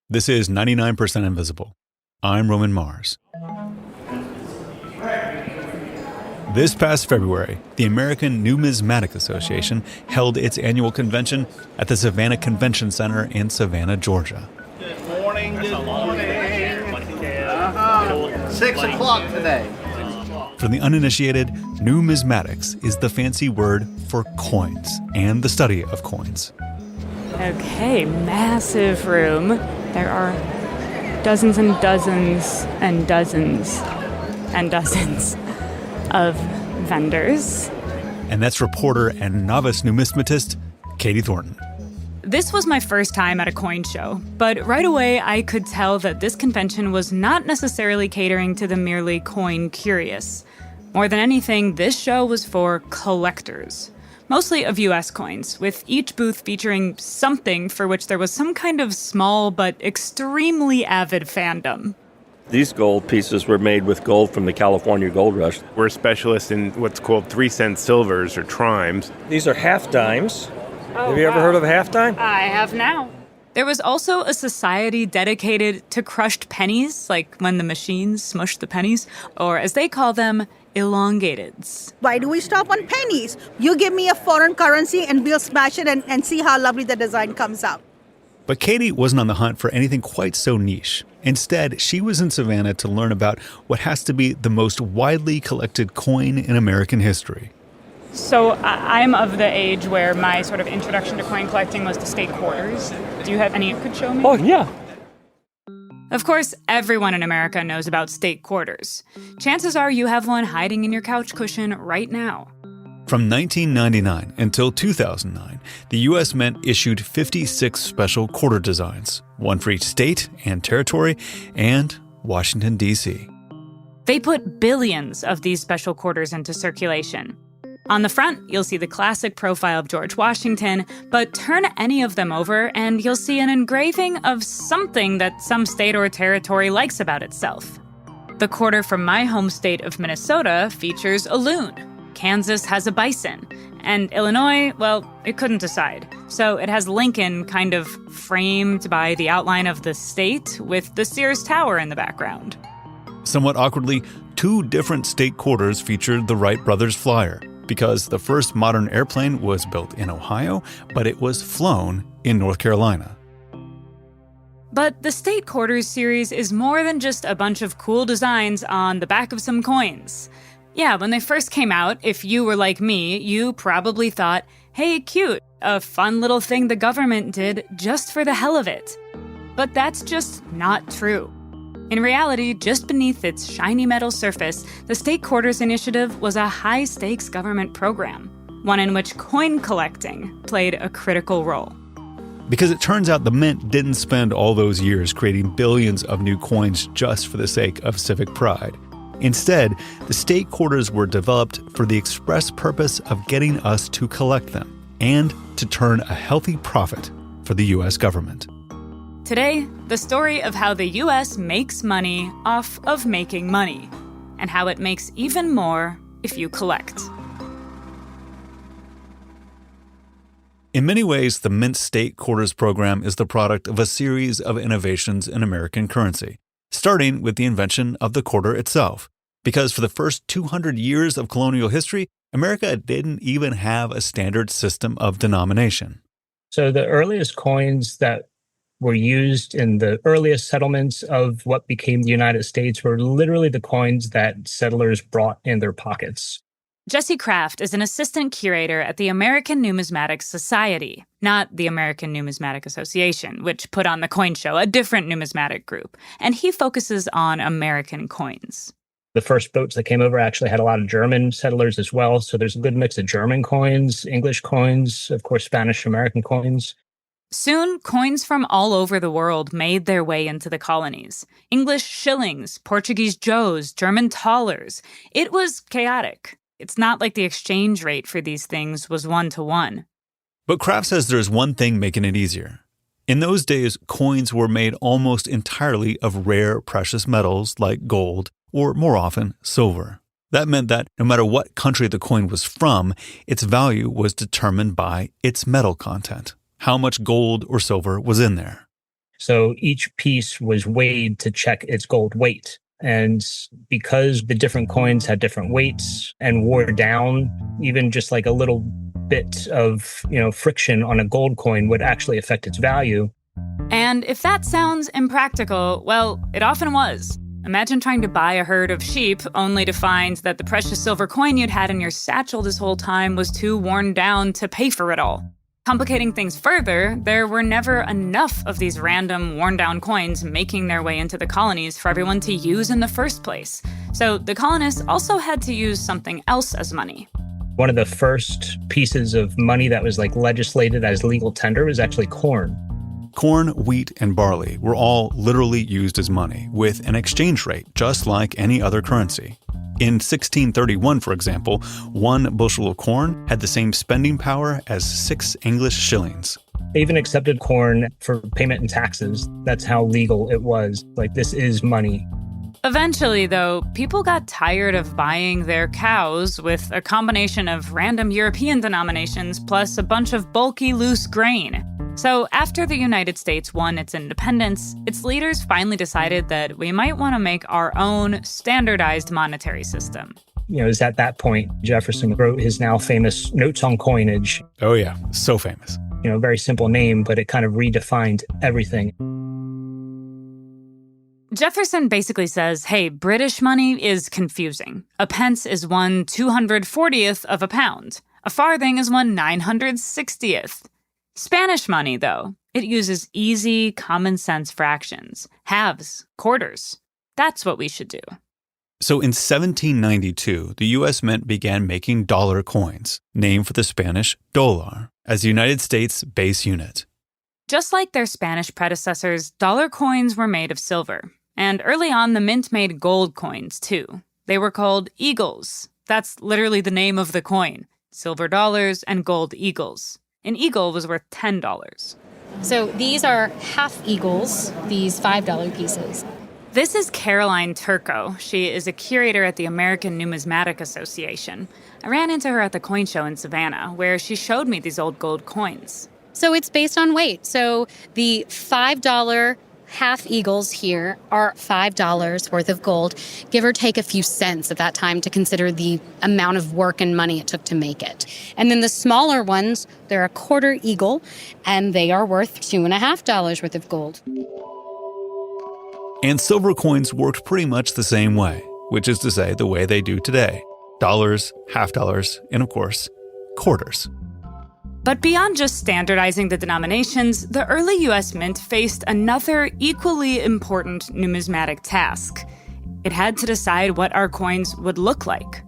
This is 99% Invisible. I'm Roman Mars. This past February, the American Numismatic Association held its annual convention at the Savannah Convention Center in Savannah, Georgia. Good morning. 6 o'clock today. For the uninitiated, numismatics is the fancy word for coins and the study of coins. Okay, massive room. There are dozens and dozens and dozens and dozens of vendors. And that's reporter and novice numismatist Katie Thornton. This was my first time at a coin show, but right away I could tell that this convention was not necessarily catering to the merely coin curious. More than anything, this show was for collectors. Mostly of US coins, with each booth featuring something for which there was some kind of small but extremely avid fandom. These gold pieces were made with gold from the California gold rush. We're specialists in what's called 3-cent silvers or trimes. These are half dimes. Have you ever heard of a half dime? I have now. There was also a society dedicated to crushed pennies, like when the machines smush the pennies, or as they call them, elongateds. Why do we stop on pennies? You give me a foreign currency and we'll smash it and see how lovely the design comes out. But Katie wasn't on the hunt for anything quite so niche. Instead, she was in Savannah to learn about what has to be the most widely collected coin in American history. So I'm of the age where my sort of introduction to coin collecting was the state quarters. Do you have any you could show me? Oh, yeah. Of course, everyone in America knows about state quarters. Chances are you have one hiding in your couch cushion right now. From 1999 until 2009, the U.S. Mint issued 56 special quarter designs, one for each state and territory, and Washington, D.C. They put billions of these special quarters into circulation. On the front, you'll see the classic profile of George Washington, but turn any of them over and you'll see an engraving of something that some state or territory likes about itself. The quarter from my home state of Minnesota features a loon. Kansas has a bison. And Illinois, well, it couldn't decide. So it has Lincoln kind of framed by the outline of the state with the Sears Tower in the background. Somewhat awkwardly, two different state quarters featured the Wright brothers flyer, because the first modern airplane was built in Ohio, but it was flown in North Carolina. But the State Quarters series is more than just a bunch of cool designs on the back of some coins. Yeah, when they first came out, if you were like me, you probably thought, hey, cute, a fun little thing the government did just for the hell of it. But that's just not true. In reality, just beneath its shiny metal surface, the State Quarters Initiative was a high-stakes government program, one in which coin collecting played a critical role. Because it turns out the Mint didn't spend all those years creating billions of new coins just for the sake of civic pride. Instead, the State Quarters were developed for the express purpose of getting us to collect them and to turn a healthy profit for the U.S. government. Today, the story of how the U.S. makes money off of making money, and how it makes even more if you collect. In many ways, the Mint State Quarters program is the product of a series of innovations in American currency, starting with the invention of the quarter itself. Because for the first 200 years of colonial history, America didn't even have a standard system of denomination. So the earliest coins that were used in the earliest settlements of what became the United States were literally the coins that settlers brought in their pockets. Jesse Kraft is an assistant curator at the American Numismatics Society, not the American Numismatic Association, which put on the coin show, a different numismatic group, and he focuses on American coins. The first boats that came over actually had a lot of German settlers as well, so there's a good mix of German coins, English coins, of course, Spanish-American coins. Soon, coins from all over the world made their way into the colonies. English shillings, Portuguese joes, German thalers. It was chaotic. It's not like the exchange rate for these things was 1-to-1. But Kraft says there's one thing making it easier. In those days, coins were made almost entirely of rare, precious metals like gold, or more often, silver. That meant that no matter what country the coin was from, its value was determined by its metal content. How much gold or silver was in there. So each piece was weighed to check its gold weight. And because the different coins had different weights and wore down, even just like a little bit of, friction on a gold coin would actually affect its value. And if that sounds impractical, well, it often was. Imagine trying to buy a herd of sheep only to find that the precious silver coin you'd had in your satchel this whole time was too worn down to pay for it all. Complicating things further, there were never enough of these random, worn-down coins making their way into the colonies for everyone to use in the first place. So the colonists also had to use something else as money. One of the first pieces of money that was legislated as legal tender was actually corn. Corn, wheat, and barley were all literally used as money, with an exchange rate just like any other currency. In 1631, for example, 1 bushel of corn had the same spending power as 6 English shillings. They even accepted corn for payment in taxes. That's how legal it was. This is money. Eventually, though, people got tired of buying their cows with a combination of random European denominations plus a bunch of bulky, loose grain. So after the United States won its independence, its leaders finally decided that we might want to make our own standardized monetary system. It was at that point Jefferson wrote his now famous Notes on Coinage. Oh yeah, so famous. Very simple name, but it kind of redefined everything. Jefferson basically says, hey, British money is confusing. A pence is 1/240th of a pound. A farthing is 1/960th. Spanish money, though, it uses easy, common-sense fractions, halves, quarters. That's what we should do. So in 1792, the U.S. Mint began making dollar coins, named for the Spanish dólar, as the United States' base unit. Just like their Spanish predecessors, dollar coins were made of silver. And early on, the mint made gold coins, too. They were called eagles. That's literally the name of the coin. Silver dollars and gold eagles. An eagle was worth $10. So these are half eagles, these $5 pieces. This is Caroline Turco. She is a curator at the American Numismatic Association. I ran into her at the coin show in Savannah, where she showed me these old gold coins. So it's based on weight. So the $5 half eagles here are $5 worth of gold, give or take a few cents at that time to consider the amount of work and money it took to make it. And then the smaller ones, they're a quarter eagle, and they are worth $2.50 worth of gold. And silver coins worked pretty much the same way, which is to say the way they do today. Dollars, half dollars, and of course, quarters. But beyond just standardizing the denominations, the early U.S. Mint faced another equally important numismatic task. It had to decide what our coins would look like.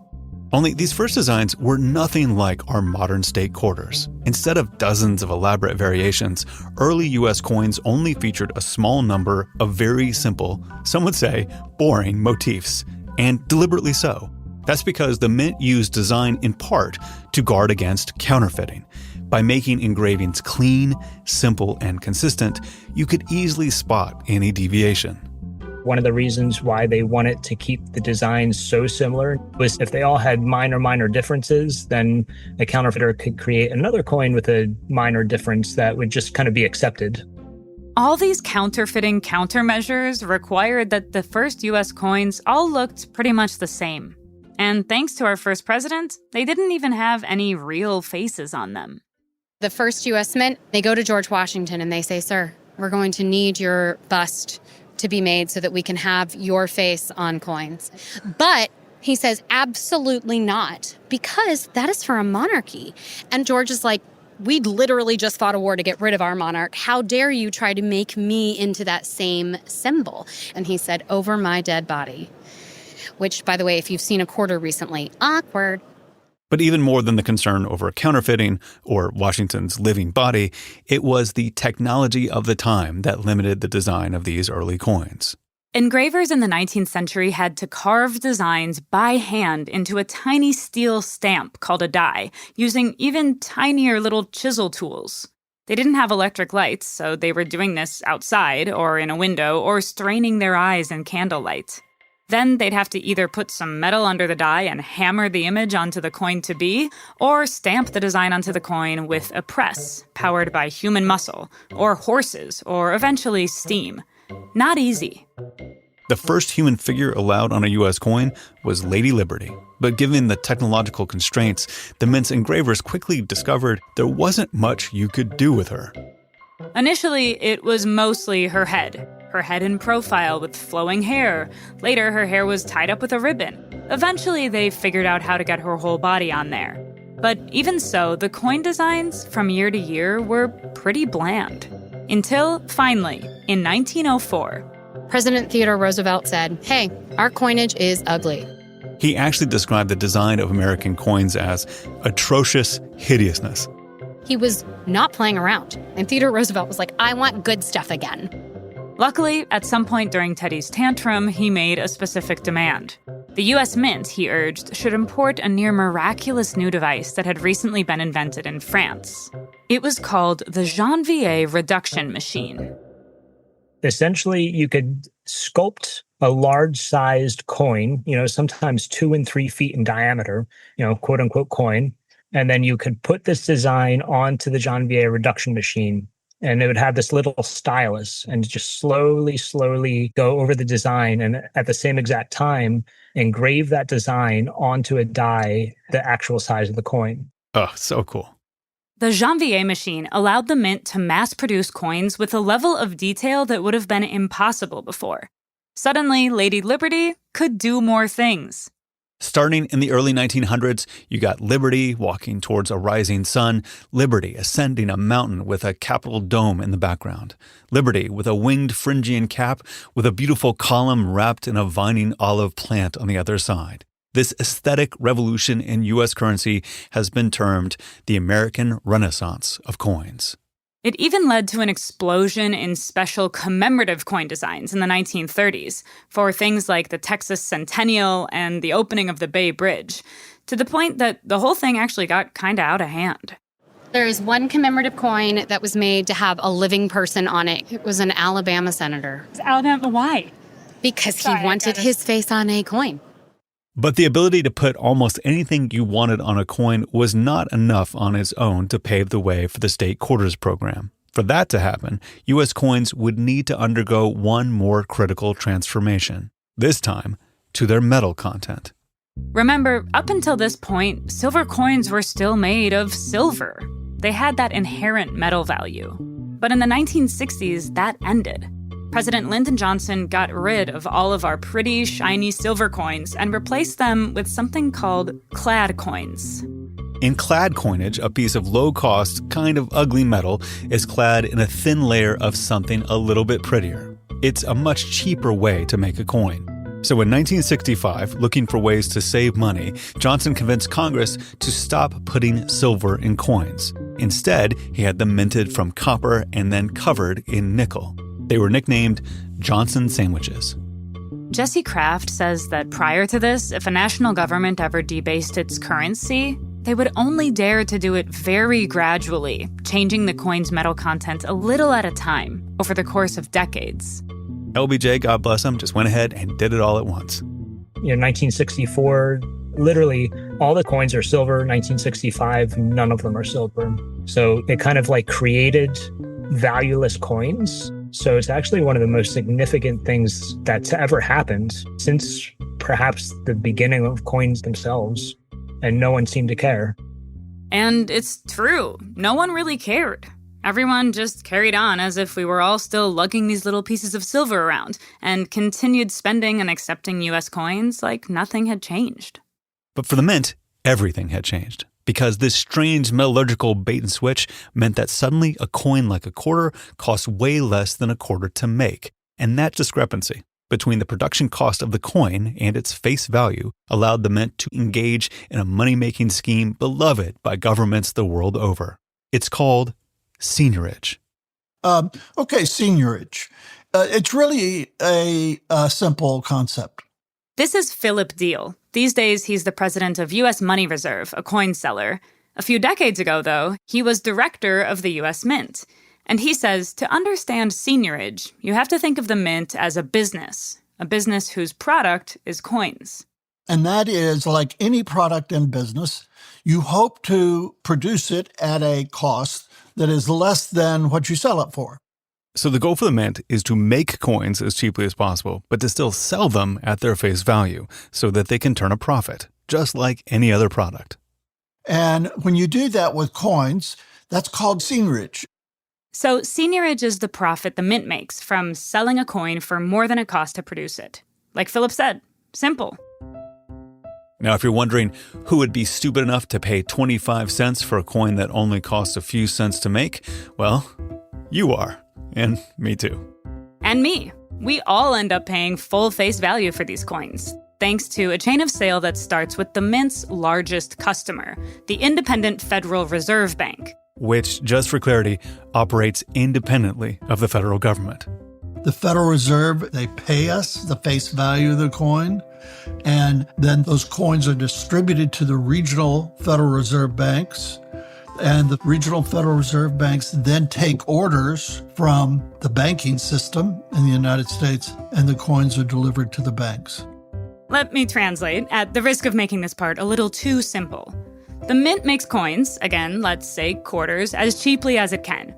Only these first designs were nothing like our modern state quarters. Instead of dozens of elaborate variations, early U.S. coins only featured a small number of very simple, some would say boring motifs, and deliberately so. That's because the Mint used design in part to guard against counterfeiting. By making engravings clean, simple, and consistent, you could easily spot any deviation. One of the reasons why they wanted to keep the designs so similar was if they all had minor differences, then a counterfeiter could create another coin with a minor difference that would just kind of be accepted. All these counterfeiting countermeasures required that the first U.S. coins all looked pretty much the same. And thanks to our first president, they didn't even have any real faces on them. The first U.S. Mint, they go to George Washington and they say, sir, we're going to need your bust to be made so that we can have your face on coins. But he says, absolutely not, because that is for a monarchy. And George is like, we literally just fought a war to get rid of our monarch. How dare you try to make me into that same symbol? And he said, over my dead body. Which, by the way, if you've seen a quarter recently, awkward. But even more than the concern over counterfeiting or Washington's living body, it was the technology of the time that limited the design of these early coins. Engravers in the 19th century had to carve designs by hand into a tiny steel stamp called a die, using even tinier little chisel tools. They didn't have electric lights, so they were doing this outside or in a window or straining their eyes in candlelight. Then they'd have to either put some metal under the die and hammer the image onto the coin to be, or stamp the design onto the coin with a press powered by human muscle, or horses, or eventually steam. Not easy. The first human figure allowed on a U.S. coin was Lady Liberty. But given the technological constraints, the mint's engravers quickly discovered there wasn't much you could do with her. Initially, it was mostly her head in profile with flowing hair. Later, her hair was tied up with a ribbon. Eventually, they figured out how to get her whole body on there. But even so, the coin designs from year to year were pretty bland. Until, finally, in 1904, President Theodore Roosevelt said, "Hey, our coinage is ugly." He actually described the design of American coins as atrocious hideousness. He was not playing around. And Theodore Roosevelt was like, "I want good stuff again." Luckily, at some point during Teddy's tantrum, he made a specific demand. The U.S. Mint, he urged, should import a near miraculous new device that had recently been invented in France. It was called the Janvier reduction machine. Essentially, you could sculpt a large-sized coin, sometimes 2 and 3 feet in diameter, quote-unquote coin, and then you could put this design onto the Janvier reduction machine, and it would have this little stylus and just slowly go over the design, and at the same exact time, engrave that design onto a die the actual size of the coin. Oh, so cool. The Janvier machine allowed the mint to mass-produce coins with a level of detail that would have been impossible before. Suddenly, Lady Liberty could do more things. Starting in the early 1900s, you got Liberty walking towards a rising sun, Liberty ascending a mountain with a Capitol dome in the background, Liberty with a winged Phrygian cap with a beautiful column wrapped in a vining olive plant on the other side. This aesthetic revolution in U.S. currency has been termed the American Renaissance of coins. It even led to an explosion in special commemorative coin designs in the 1930s for things like the Texas Centennial and the opening of the Bay Bridge, to the point that the whole thing actually got kind of out of hand. There is one commemorative coin that was made to have a living person on it. It was an Alabama senator. Alabama, why? Because he wanted his face on a coin. But the ability to put almost anything you wanted on a coin was not enough on its own to pave the way for the state quarters program. For that to happen, U.S. coins would need to undergo one more critical transformation, this time to their metal content. Remember, up until this point, silver coins were still made of silver. They had that inherent metal value. But in the 1960s, that ended. President Lyndon Johnson got rid of all of our pretty, shiny silver coins and replaced them with something called clad coins. In clad coinage, a piece of low-cost, kind of ugly metal is clad in a thin layer of something a little bit prettier. It's a much cheaper way to make a coin. So in 1965, looking for ways to save money, Johnson convinced Congress to stop putting silver in coins. Instead, he had them minted from copper and then covered in nickel. They were nicknamed Johnson sandwiches. Jesse Kraft says that prior to this, if a national government ever debased its currency, they would only dare to do it very gradually, changing the coin's metal content a little at a time over the course of decades. LBJ, God bless him, just went ahead and did it all at once. 1964, literally all the coins are silver. 1965, none of them are silver. So it kind of created valueless coins. So it's actually one of the most significant things that's ever happened since perhaps the beginning of coins themselves. And no one seemed to care. And it's true. No one really cared. Everyone just carried on as if we were all still lugging these little pieces of silver around and continued spending and accepting U.S. coins like nothing had changed. But for the mint, everything had changed. Because this strange metallurgical bait and switch meant that suddenly a coin like a quarter cost way less than a quarter to make. And that discrepancy between the production cost of the coin and its face value allowed the mint to engage in a money-making scheme beloved by governments the world over. It's called seniorage. Seniorage. It's really a simple concept. This is Philip Deal. These days, he's the president of U.S. Money Reserve, a coin seller. A few decades ago, though, he was director of the U.S. Mint. And he says to understand seniorage, you have to think of the mint as a business, a business whose product is coins. And that is like any product in business, you hope to produce it at a cost that is less than what you sell it for. So the goal for the mint is to make coins as cheaply as possible, but to still sell them at their face value so that they can turn a profit, just like any other product. And when you do that with coins, that's called seniorage. So seniorage is the profit the mint makes from selling a coin for more than it costs to produce it. Like Philip said, simple. Now, if you're wondering who would be stupid enough to pay 25 cents for a coin that only costs a few cents to make, well, you are. And me too. And me. We all end up paying full face value for these coins, thanks to a chain of sale that starts with the mint's largest customer, the independent Federal Reserve Bank. Which, just for clarity, operates independently of the federal government. The Federal Reserve, they pay us the face value of the coin, and then those coins are distributed to the regional Federal Reserve banks. And the regional Federal Reserve banks then take orders from the banking system in the United States, and the coins are delivered to the banks. Let me translate, at the risk of making this part a little too simple. The mint makes coins, again, let's say quarters, as cheaply as it can.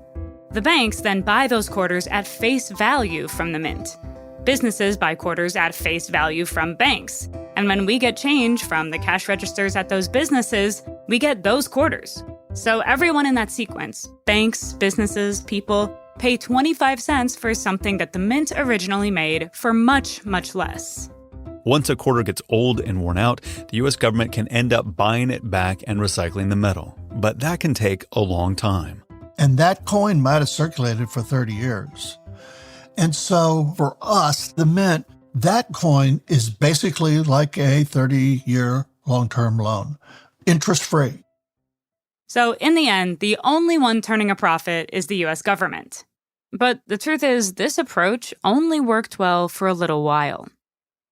The banks then buy those quarters at face value from the mint. Businesses buy quarters at face value from banks. And when we get change from the cash registers at those businesses, we get those quarters. So everyone in that sequence, banks, businesses, people, pay 25 cents for something that the mint originally made for much, much less. Once a quarter gets old and worn out, the U.S. government can end up buying it back and recycling the metal. But that can take a long time. And that coin might have circulated for 30 years. And so for us, the mint, that coin is basically like a 30-year long-term loan, interest-free. So in the end, the only one turning a profit is the U.S. government. But the truth is, this approach only worked well for a little while.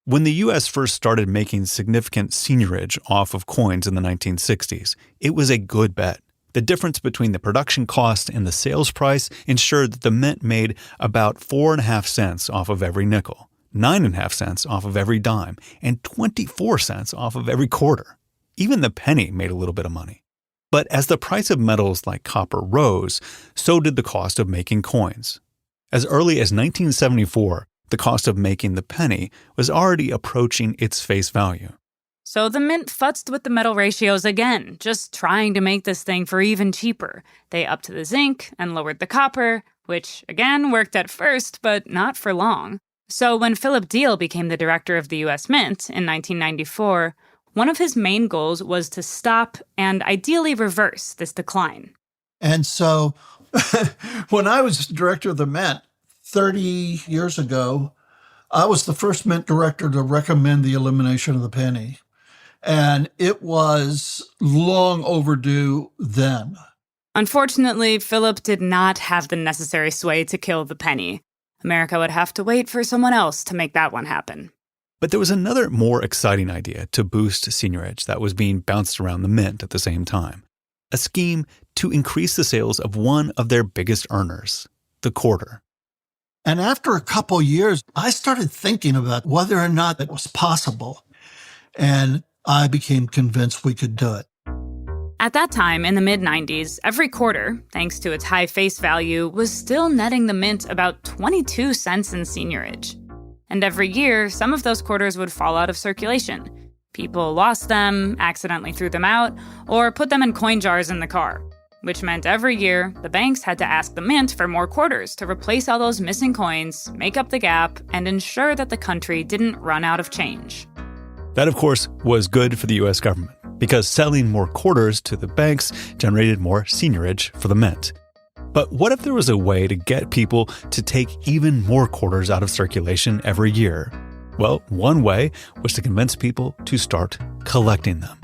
When the U.S. first started making significant seniorage off of coins in the 1960s, it was a good bet. The difference between the production cost and the sales price ensured that the mint made about 4.5 cents off of every nickel, 9.5 cents off of every dime, and 24 cents off of every quarter. Even the penny made a little bit of money. But as the price of metals like copper rose, so did the cost of making coins. As early as 1974, the cost of making the penny was already approaching its face value. So the mint futzed with the metal ratios again, just trying to make this thing for even cheaper. They upped the zinc and lowered the copper, which again worked at first, but not for long. So when Philip Deal became the director of the U.S. Mint in 1994, one of his main goals was to stop and ideally reverse this decline. And so when I was director of the Mint 30 years ago, I was the first Mint director to recommend the elimination of the penny. And it was long overdue then. Unfortunately, Philip did not have the necessary sway to kill the penny. America would have to wait for someone else to make that one happen. But there was another more exciting idea to boost seniorage that was being bounced around the mint at the same time. A scheme to increase the sales of one of their biggest earners, the quarter. And after a couple years, I started thinking about whether or not it was possible. And I became convinced we could do it. At that time, in the mid-90s, every quarter, thanks to its high face value, was still netting the mint about 22 cents in seniorage. And every year, some of those quarters would fall out of circulation. People lost them, accidentally threw them out, or put them in coin jars in the car. Which meant every year, the banks had to ask the mint for more quarters to replace all those missing coins, make up the gap, and ensure that the country didn't run out of change. That, of course, was good for the U.S. government, because selling more quarters to the banks generated more seniorage for the mint. But what if there was a way to get people to take even more quarters out of circulation every year? Well, one way was to convince people to start collecting them.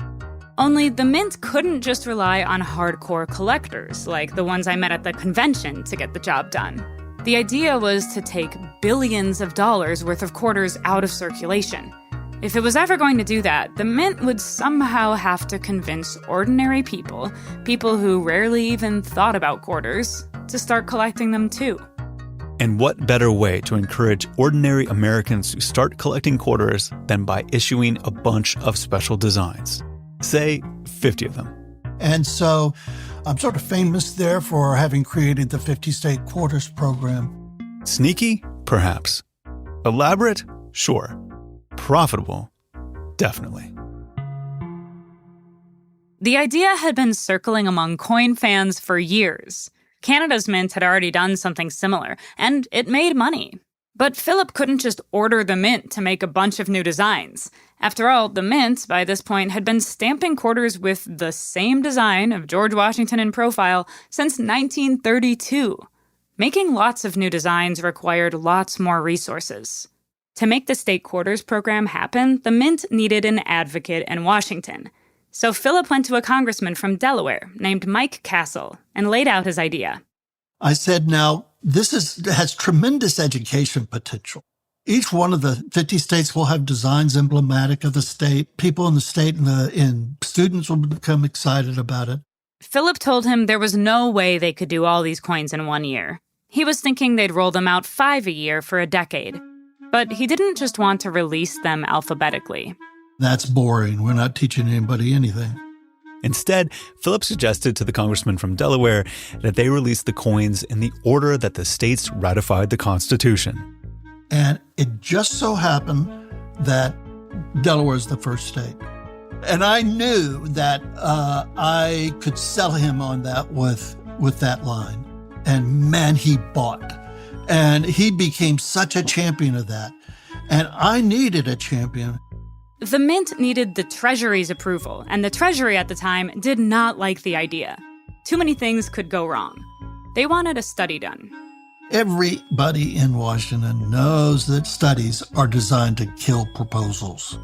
Only the mint couldn't just rely on hardcore collectors, like the ones I met at the convention, to get the job done. The idea was to take billions of dollars worth of quarters out of circulation. If it was ever going to do that, the mint would somehow have to convince ordinary people, people who rarely even thought about quarters, to start collecting them too. And what better way to encourage ordinary Americans to start collecting quarters than by issuing a bunch of special designs? Say 50 of them. And so I'm sort of famous there for having created the 50 state quarters program. Sneaky? Perhaps. Elaborate? Sure. Profitable? Definitely. The idea had been circling among coin fans for years. Canada's mint had already done something similar, and it made money. But Philip couldn't just order the mint to make a bunch of new designs. After all, the mint, by this point, had been stamping quarters with the same design of George Washington in profile since 1932. Making lots of new designs required lots more resources. To make the state quarters program happen, the mint needed an advocate in Washington. So Philip went to a congressman from Delaware named Mike Castle and laid out his idea. I said, now, this has tremendous education potential. Each one of the 50 states will have designs emblematic of the state. People in the state and students will become excited about it. Philip told him there was no way they could do all these coins in 1 year. He was thinking they'd roll them out 5 a year for a decade. But he didn't just want to release them alphabetically. That's boring. We're not teaching anybody anything. Instead, Philip suggested to the congressman from Delaware that they release the coins in the order that the states ratified the Constitution. And it just so happened that Delaware is the first state. And I knew that I could sell him on that with that line. And man, he bought. And he became such a champion of that. And I needed a champion. The mint needed the Treasury's approval, and the Treasury at the time did not like the idea. Too many things could go wrong. They wanted a study done. Everybody in Washington knows that studies are designed to kill proposals.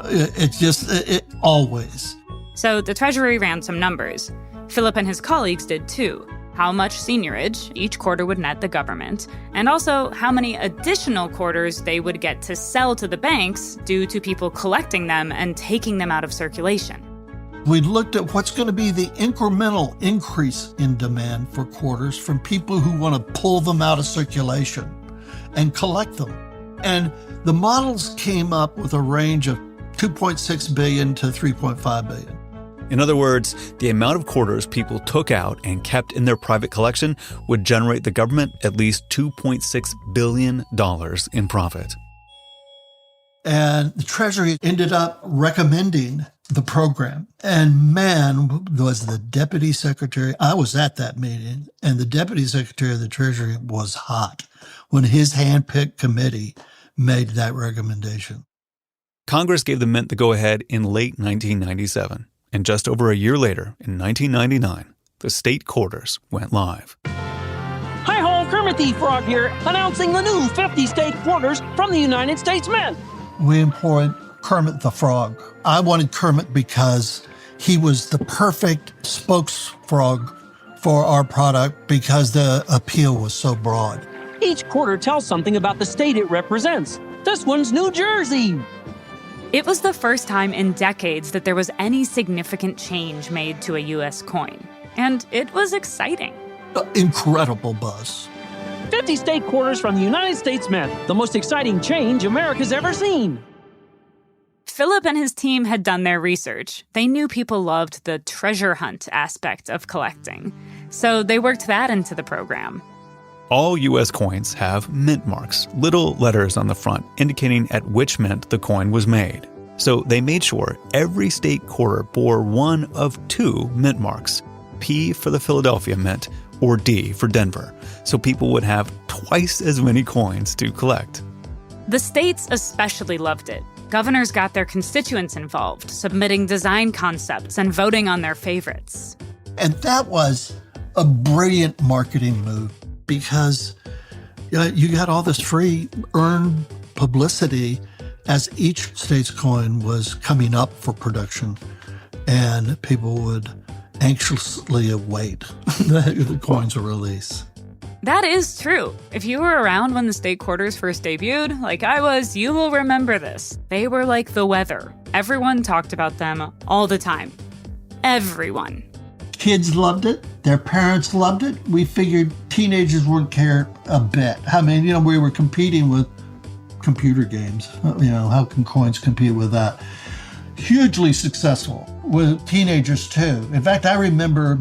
It always. So the Treasury ran some numbers. Philip and his colleagues did too. How much seniorage each quarter would net the government, and also how many additional quarters they would get to sell to the banks due to people collecting them and taking them out of circulation. We looked at what's going to be the incremental increase in demand for quarters from people who want to pull them out of circulation and collect them. And the models came up with a range of 2.6 billion to 3.5 billion. In other words, the amount of quarters people took out and kept in their private collection would generate the government at least $2.6 billion in profit. And the Treasury ended up recommending the program. And man, was the deputy secretary, I was at that meeting, and the deputy secretary of the Treasury was hot when his hand-picked committee made that recommendation. Congress gave the mint the go-ahead in late 1997. And just over a year later, in 1999, the state quarters went live. Hi-ho, Kermit the Frog here, announcing the new 50 state quarters from the United States Mint. We employed Kermit the Frog. I wanted Kermit because he was the perfect spokesfrog for our product because the appeal was so broad. Each quarter tells something about the state it represents. This one's New Jersey. It was the first time in decades that there was any significant change made to a U.S. coin. And it was exciting. Incredible buzz. 50 state quarters from the United States Mint, the most exciting change America's ever seen. Philip and his team had done their research. They knew people loved the treasure hunt aspect of collecting. So they worked that into the program. All U.S. coins have mint marks, little letters on the front indicating at which mint the coin was made. So they made sure every state quarter bore one of two mint marks, P for the Philadelphia Mint or D for Denver, so people would have twice as many coins to collect. The states especially loved it. Governors got their constituents involved, submitting design concepts and voting on their favorites. And that was a brilliant marketing move. Because you got all this free earned publicity as each state's coin was coming up for production, and people would anxiously await the coin's release. That is true. If you were around when the state quarters first debuted, like I was, you will remember this. They were like the weather. Everyone talked about them all the time. Everyone. Kids loved it. Their parents loved it. We figured teenagers wouldn't care a bit. I mean, we were competing with computer games. How can coins compete with that? Hugely successful with teenagers too. In fact, I remember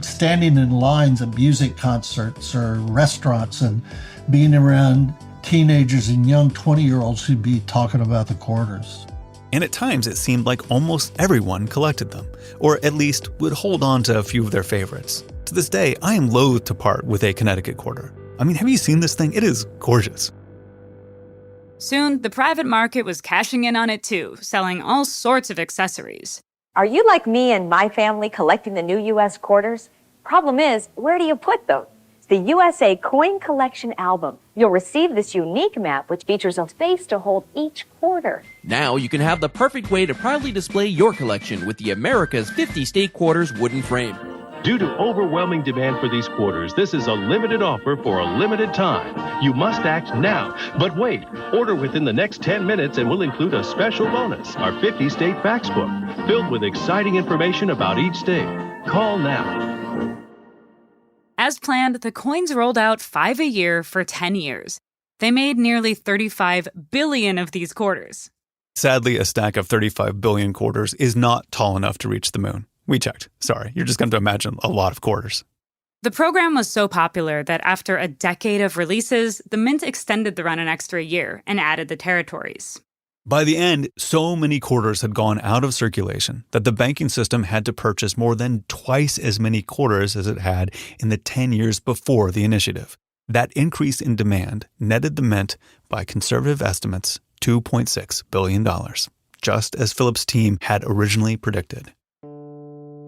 standing in lines at music concerts or restaurants and being around teenagers and young 20-year-olds who'd be talking about the quarters. And at times it seemed like almost everyone collected them, or at least would hold on to a few of their favorites. To this day, I am loath to part with a Connecticut quarter. I mean, have you seen this thing? It is gorgeous. Soon, the private market was cashing in on it too, selling all sorts of accessories. Are you like me and my family collecting the new U.S. quarters? Problem is, where do you put them? It's the USA Coin Collection Album. You'll receive this unique map, which features a space to hold each quarter. Now you can have the perfect way to proudly display your collection with the America's 50 State Quarters wooden frame. Due to overwhelming demand for these quarters, this is a limited offer for a limited time. You must act now. But wait, order within the next 10 minutes and we'll include a special bonus, our 50 State Facts Book, filled with exciting information about each state. Call now. As planned, the coins rolled out 5 a year for 10 years. They made nearly 35 billion of these quarters. Sadly, a stack of 35 billion quarters is not tall enough to reach the moon. We checked. Sorry, you're just going to imagine a lot of quarters. The program was so popular that after a decade of releases, the Mint extended the run an extra year and added the territories. By the end, so many quarters had gone out of circulation that the banking system had to purchase more than twice as many quarters as it had in the 10 years before the initiative. That increase in demand netted the Mint, by conservative estimates, $2.6 billion, just as Philip's team had originally predicted.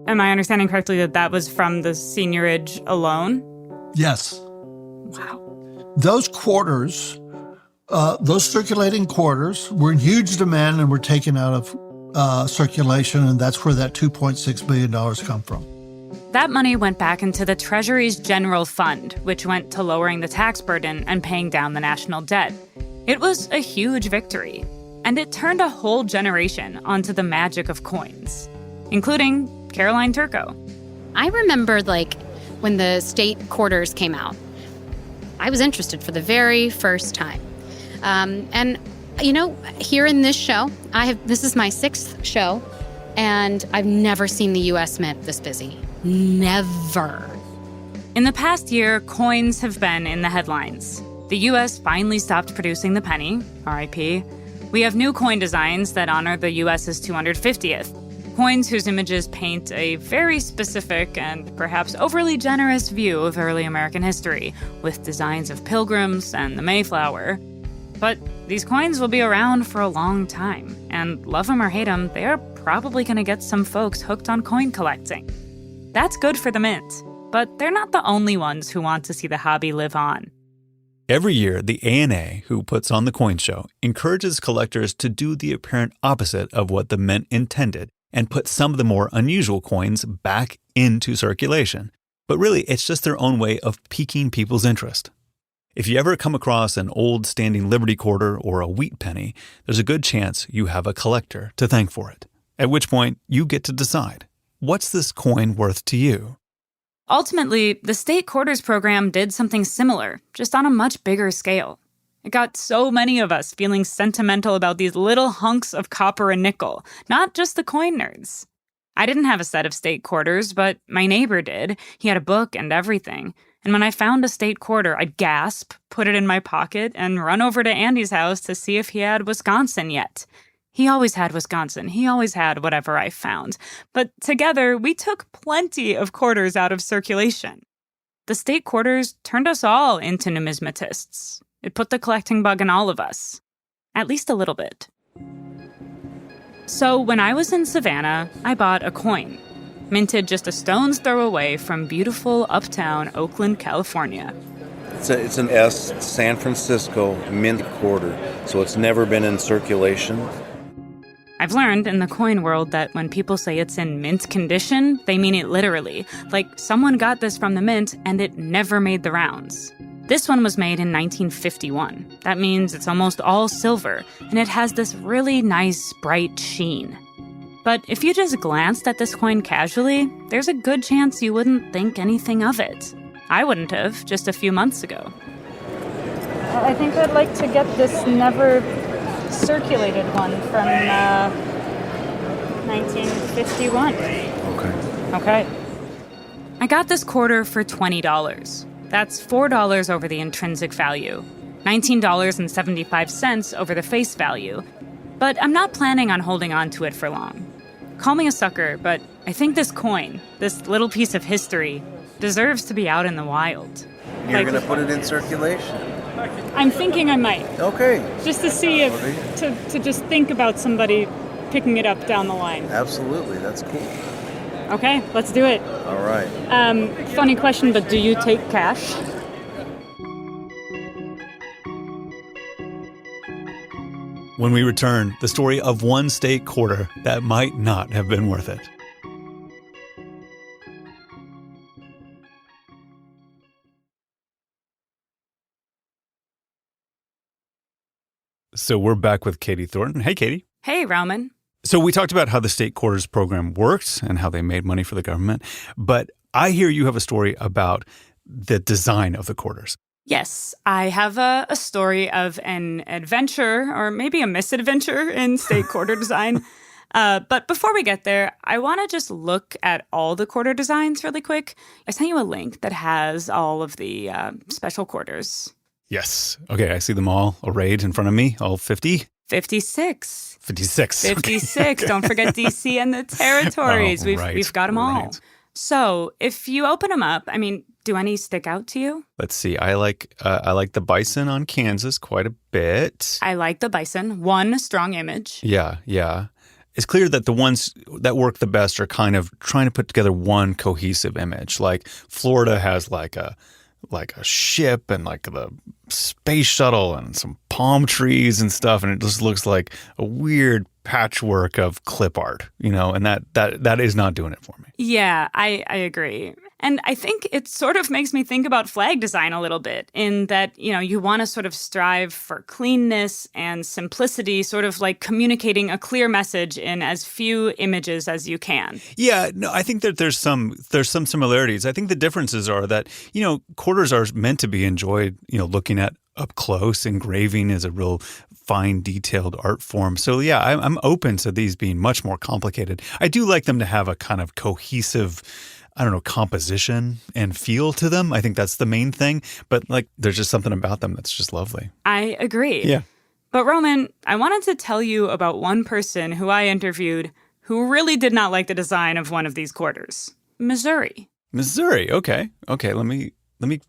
Am I understanding correctly that that was from the seniorage alone? Yes. Wow. Those quarters, those circulating quarters were in huge demand and were taken out of circulation, and that's where that $2.6 billion come from. That money went back into the Treasury's General Fund, which went to lowering the tax burden and paying down the national debt. It was a huge victory, and it turned a whole generation onto the magic of coins, including Caroline Turco. I remember, when the state quarters came out, I was interested for the very first time. And, here in this show, this is my 6th show, and I've never seen the U.S. Mint this busy. Never. In the past year, coins have been in the headlines. The U.S. finally stopped producing the penny, RIP. We have new coin designs that honor the U.S.'s 250th. Coins whose images paint a very specific and perhaps overly generous view of early American history, with designs of pilgrims and the Mayflower. But these coins will be around for a long time, and love them or hate them, they are probably going to get some folks hooked on coin collecting. That's good for the Mint, but they're not the only ones who want to see the hobby live on. Every year, the ANA, who puts on the coin show, encourages collectors to do the apparent opposite of what the Mint intended and put some of the more unusual coins back into circulation. But really, it's just their own way of piquing people's interest. If you ever come across an old standing Liberty quarter or a wheat penny, there's a good chance you have a collector to thank for it. At which point, you get to decide, what's this coin worth to you? Ultimately, the state quarters program did something similar, just on a much bigger scale. It got so many of us feeling sentimental about these little hunks of copper and nickel, not just the coin nerds. I didn't have a set of state quarters, but my neighbor did. He had a book and everything. And when I found a state quarter, I'd gasp, put it in my pocket, and run over to Andy's house to see if he had Wisconsin yet. He always had Wisconsin. He always had whatever I found. But together, we took plenty of quarters out of circulation. The state quarters turned us all into numismatists. It put the collecting bug in all of us. At least a little bit. So when I was in Savannah, I bought a coin, minted just a stone's throw away from beautiful uptown Oakland, California. It's an S San Francisco mint quarter, so it's never been in circulation. I've learned in the coin world that when people say it's in mint condition, they mean it literally. Like someone got this from the mint and it never made the rounds. This one was made in 1951. That means it's almost all silver, and it has this really nice, bright sheen. But if you just glanced at this coin casually, there's a good chance you wouldn't think anything of it. I wouldn't have just a few months ago. I think I'd like to get this never circulated one from 1951. Okay. I got this quarter for $20. That's $4 over the intrinsic value, $19.75 over the face value. But I'm not planning on holding on to it for long. Call me a sucker, but I think this coin, this little piece of history, deserves to be out in the wild. You're going to put it in circulation. I'm thinking I might. Okay. Just to see if, to just think about somebody picking it up down the line. Absolutely. That's cool. Okay, let's do it. All right. Funny question, but do you take cash? When we return, the story of one state quarter that might not have been worth it. So we're back with Katie Thornton. Hey, Katie. Hey, Roman. So we talked about how the state quarters program works and how they made money for the government. But I hear you have a story about the design of the quarters. Yes, I have a story of an adventure, or maybe a misadventure, in state quarter design. But before we get there, I want to just look at all the quarter designs really quick. I sent you a link that has all of the special quarters. Yes. Okay, I see them all arrayed in front of me, all 50. 56. 56. 56. Okay. Don't forget DC and the territories. We've got them all. So if you open them up, I mean, do any stick out to you? Let's see. I like the bison on Kansas quite a bit. I like the bison. One strong image. Yeah. It's clear that the ones that work the best are kind of trying to put together one cohesive image. Like Florida has like a ship and like the space shuttle and some palm trees and stuff, and it just looks like a weird patchwork of clip art, and that is not doing it for me. Yeah, I agree. And I think it sort of makes me think about flag design a little bit, in that, you want to sort of strive for cleanness and simplicity, sort of like communicating a clear message in as few images as you can. Yeah, no, I think that there's some similarities. I think the differences are that, quarters are meant to be enjoyed, looking at up close. Engraving is a real fine, detailed art form. So yeah, I'm open to these being much more complicated. I do like them to have a kind of cohesive, composition and feel to them. I think that's the main thing. But there's just something about them that's just lovely. I agree. Yeah. But Roman, I wanted to tell you about one person who I interviewed who really did not like the design of one of these quarters. Missouri. Missouri. Okay. Let me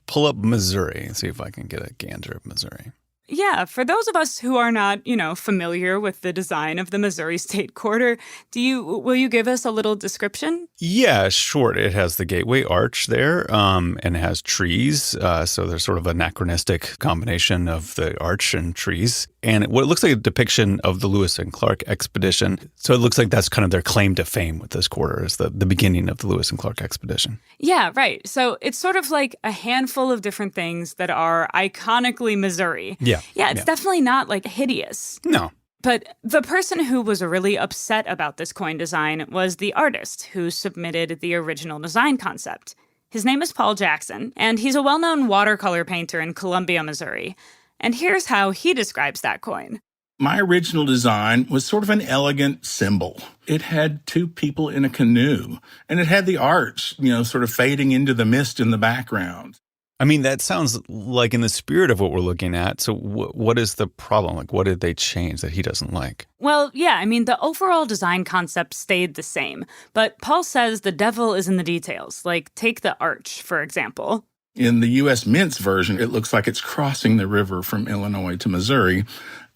pull up Missouri and see if I can get a gander of Missouri. Yeah, for those of us who are not, familiar with the design of the Missouri State Quarter, will you give us a little description? Yeah, sure. It has the Gateway Arch there, and it has trees. So there's sort of an anachronistic combination of the arch and trees. And what it looks like a depiction of the Lewis and Clark expedition. So it looks like that's kind of their claim to fame with this quarter, is the beginning of the Lewis and Clark expedition. Yeah, right. So it's sort of like a handful of different things that are iconically Missouri. Yeah, it's definitely not hideous. No. But the person who was really upset about this coin design was the artist who submitted the original design concept. His name is Paul Jackson, and he's a well-known watercolor painter in Columbia, Missouri. And here's how he describes that coin. My original design was sort of an elegant symbol. It had two people in a canoe, and it had the arch, sort of fading into the mist in the background. I mean, that sounds like in the spirit of what we're looking at. So what is the problem? What did they change that he doesn't like? Well, yeah, I mean, the overall design concept stayed the same. But Paul says the devil is in the details. Take the arch, for example. In the U.S. Mint's version, it looks like it's crossing the river from Illinois to Missouri,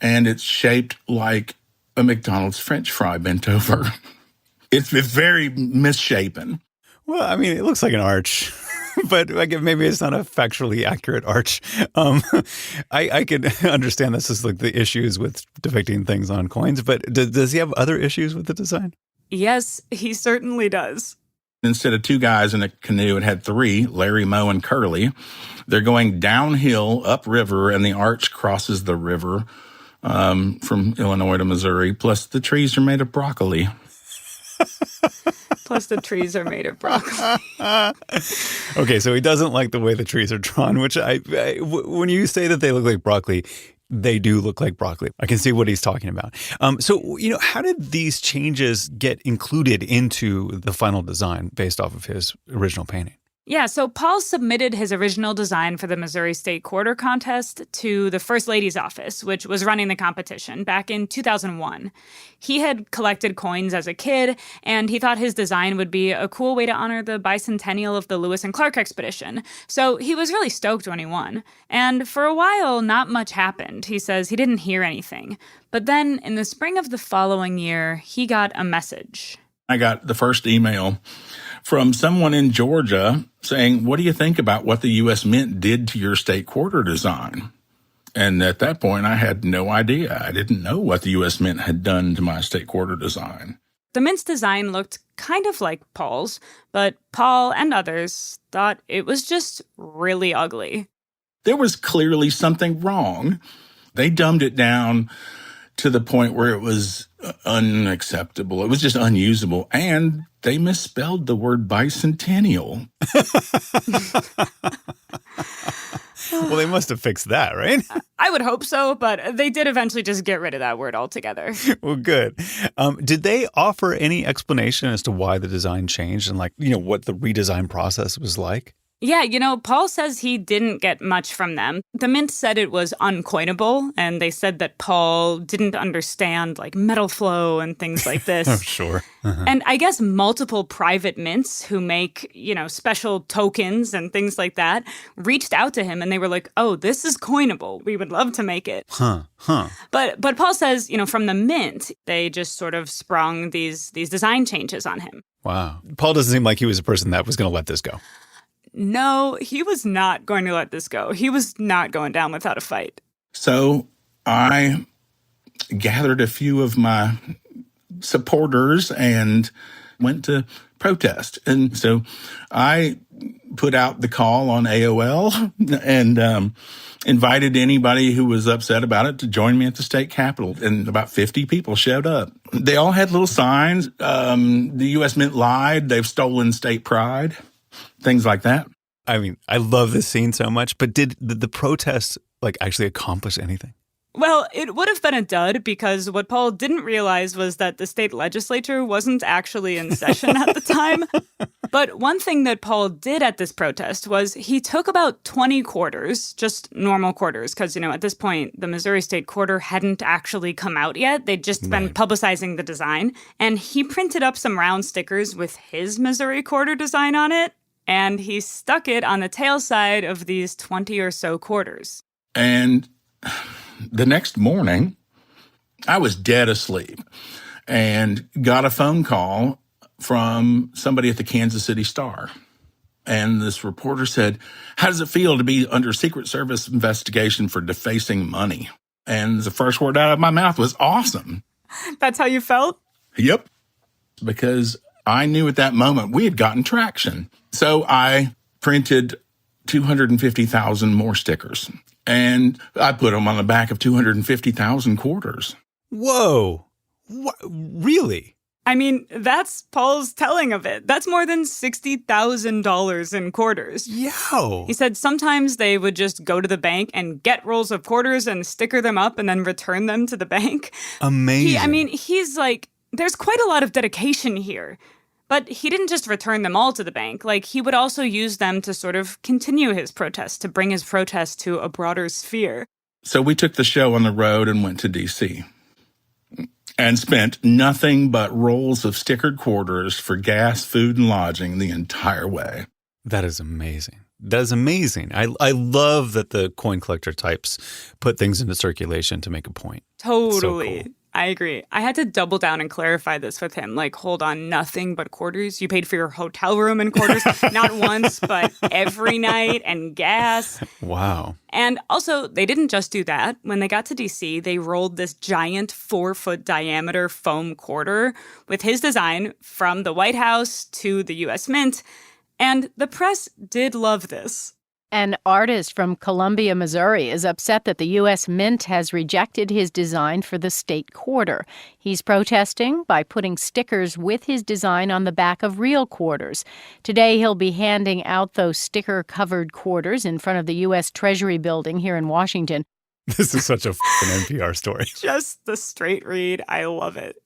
and it's shaped like a McDonald's French fry bent over. It's very misshapen. Well, I mean, it looks like an arch. But maybe it's not a factually accurate arch. I can understand this is the issues with depicting things on coins, but does he have other issues with the design? Yes, he certainly does. Instead of two guys in a canoe, it had three, Larry, Moe, and Curly. They're going downhill, upriver, and the arch crosses the river from Illinois to Missouri. Plus, the trees are made of broccoli. Plus, the trees are made of broccoli. Okay, so he doesn't like the way the trees are drawn, which when you say that they look like broccoli, they do look like broccoli. I can see what he's talking about. So, how did these changes get included into the final design based off of his original painting? Yeah, so Paul submitted his original design for the Missouri State Quarter Contest to the First Lady's office, which was running the competition back in 2001. He had collected coins as a kid, and he thought his design would be a cool way to honor the bicentennial of the Lewis and Clark expedition. So he was really stoked when he won. And for a while, not much happened. He says he didn't hear anything. But then, in the spring of the following year, he got a message. I got the first email from someone in Georgia saying, what do you think about what the U.S. Mint did to your state quarter design? And at that point, I had no idea. I didn't know what the U.S. Mint had done to my state quarter design. The Mint's design looked kind of like Paul's, but Paul and others thought it was just really ugly. There was clearly something wrong. They dumbed it down to the point where it was unacceptable. It was just unusable. And they misspelled the word bicentennial. Well, they must have fixed that, right? I would hope so, but they did eventually just get rid of that word altogether. Well, good. Did they offer any explanation as to why the design changed and what the redesign process was like? Yeah, Paul says he didn't get much from them. The Mint said it was uncoinable, and they said that Paul didn't understand, metal flow and things like this. Oh, sure. Uh-huh. And I guess multiple private mints who make, special tokens and things like that reached out to him, and they were like, oh, this is coinable. We would love to make it. Huh. But Paul says, from the Mint, they just sort of sprung these design changes on him. Wow. Paul doesn't seem like he was a person that was going to let this go. No, he was not going to let this go. He was not going down without a fight. So I gathered a few of my supporters and went to protest. And so I put out the call on AOL and invited anybody who was upset about it to join me at the state capitol. And about 50 people showed up. They all had little signs. The U.S. Mint lied. They've stolen state pride. Things like that. I mean, I love this scene so much, but did the protest actually accomplish anything? Well, it would have been a dud because what Paul didn't realize was that the state legislature wasn't actually in session at the time. But one thing that Paul did at this protest was he took about 20 quarters, just normal quarters, because, at this point, the Missouri State Quarter hadn't actually come out yet. They'd just been publicizing the design. And he printed up some round stickers with his Missouri Quarter design on it. And he stuck it on the tail side of these 20 or so quarters. And the next morning, I was dead asleep and got a phone call from somebody at the Kansas City Star. And this reporter said, how does it feel to be under Secret Service investigation for defacing money? And the first word out of my mouth was awesome. That's how you felt? Yep. Because I knew at that moment we had gotten traction. So I printed 250,000 more stickers. And I put them on the back of 250,000 quarters. Whoa. What? Really? I mean, that's Paul's telling of it. That's more than $60,000 in quarters. Yo. He said sometimes they would just go to the bank and get rolls of quarters and sticker them up and then return them to the bank. Amazing. He's like, there's quite a lot of dedication here. But he didn't just return them all to the bank. He would also use them to sort of continue his protest, to bring his protest to a broader sphere. So we took the show on the road and went to D.C. and spent nothing but rolls of stickered quarters for gas, food, and lodging the entire way. That is amazing. That is amazing. I love that the coin collector types put things into circulation to make a point. Totally. So cool. I agree. I had to double down and clarify this with him. Hold on, nothing but quarters? You paid for your hotel room in quarters? Not once, but every night, and gas. Wow. And also, they didn't just do that. When they got to D.C., they rolled this giant 4-foot diameter foam quarter with his design from the White House to the U.S. Mint. And the press did love this. An artist from Columbia, Missouri is upset that the U.S. Mint has rejected his design for the state quarter. He's protesting by putting stickers with his design on the back of real quarters. Today, he'll be handing out those sticker-covered quarters in front of the U.S. Treasury building here in Washington. This is such a NPR story. Just the straight read. I love it.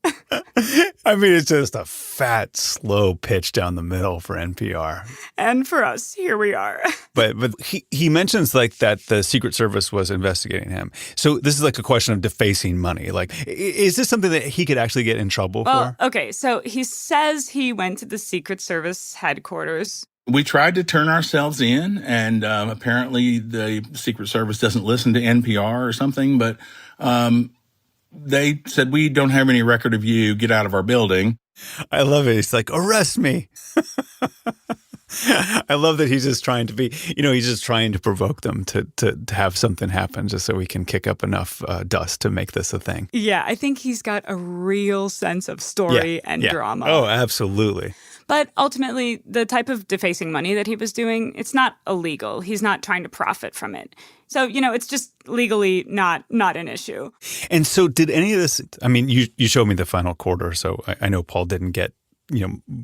I mean, it's just a fat, slow pitch down the middle for NPR. And for us, here we are. But he mentions like that the Secret Service was investigating him. So this is like a question of defacing money. Like, is this something that he could actually get in trouble for? Okay, so he says he went to the Secret Service headquarters. We tried to turn ourselves in, and apparently the Secret Service doesn't listen to NPR or something, but they said, we don't have any record of you. Get out of our building. I love it. He's like, arrest me. I love that he's just trying to be, he's just trying to provoke them to have something happen just so we can kick up enough dust to make this a thing. Yeah, I think he's got a real sense of story and drama. Oh, absolutely. But ultimately, the type of defacing money that he was doing, it's not illegal. He's not trying to profit from it. So, it's just legally not an issue. And so did any of this, I mean, you showed me the final quarter, so I know Paul didn't get,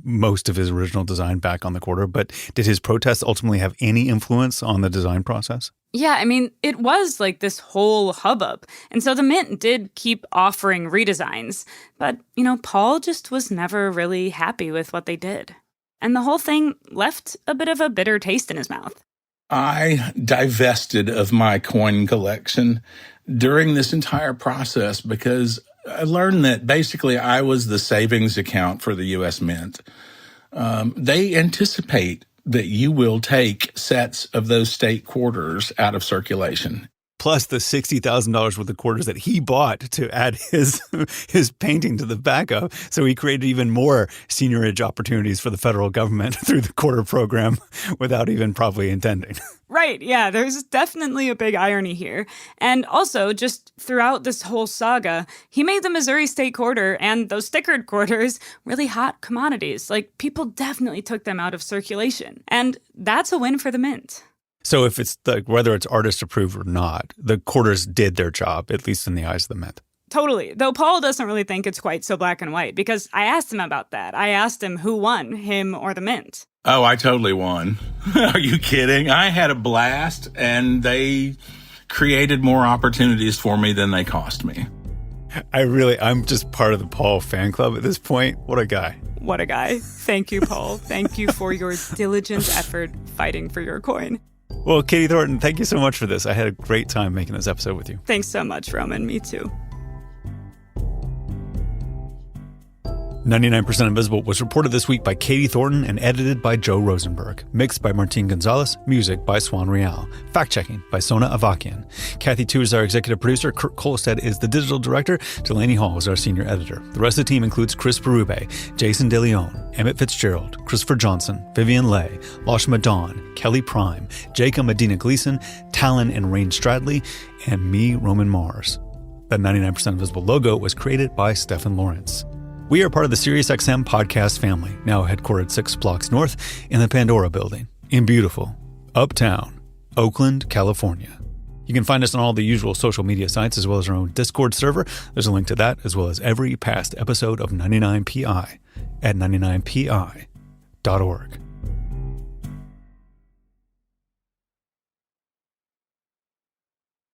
most of his original design back on the quarter, but did his protests ultimately have any influence on the design process? Yeah, I mean, it was like this whole hubbub. And so the Mint did keep offering redesigns. But, Paul just was never really happy with what they did. And the whole thing left a bit of a bitter taste in his mouth. I divested of my coin collection during this entire process because I learned that basically I was the savings account for the U.S. Mint. They anticipate that you will take sets of those state quarters out of circulation. Plus the $60,000 worth of quarters that he bought to add his painting to the back of. So he created even more seniorage opportunities for the federal government through the quarter program without even probably intending. Right, yeah, there's definitely a big irony here. And also, just throughout this whole saga, he made the Missouri state quarter and those stickered quarters really hot commodities. Like, people definitely took them out of circulation. And that's a win for the Mint. So if it's whether it's artist approved or not, the quarters did their job, at least in the eyes of the Mint. Totally. Though Paul doesn't really think it's quite so black and white, because I asked him about that. I asked him who won, him or the Mint. Oh, I totally won. Are you kidding? I had a blast, and they created more opportunities for me than they cost me. I'm just part of the Paul fan club at this point. What a guy. What a guy. Thank you, Paul. Thank you for your diligent effort fighting for your coin. Well, Katie Thornton, thank you so much for this. I had a great time making this episode with you. Thanks so much, Roman. Me too. 99% Invisible was reported this week by Katie Thornton and edited by Joe Rosenberg. Mixed by Martin Gonzalez. Music by Swan Real. Fact-checking by Sona Avakian. Kathy Tu is our executive producer. Kurt Kolstad is the digital director. Delaney Hall is our senior editor. The rest of the team includes Chris Berube, Jason DeLeon, Emmett Fitzgerald, Christopher Johnson, Vivian Leigh, Lashma Dawn, Kelly Prime, Jacob Medina Gleason, Talon and Rain Stradley, and me, Roman Mars. The 99% Invisible logo was created by Stephen Lawrence. We are part of the SiriusXM podcast family, now headquartered 6 blocks north in the Pandora building in beautiful, uptown, Oakland, California. You can find us on all the usual social media sites as well as our own Discord server. There's a link to that as well as every past episode of 99PI at 99pi.org.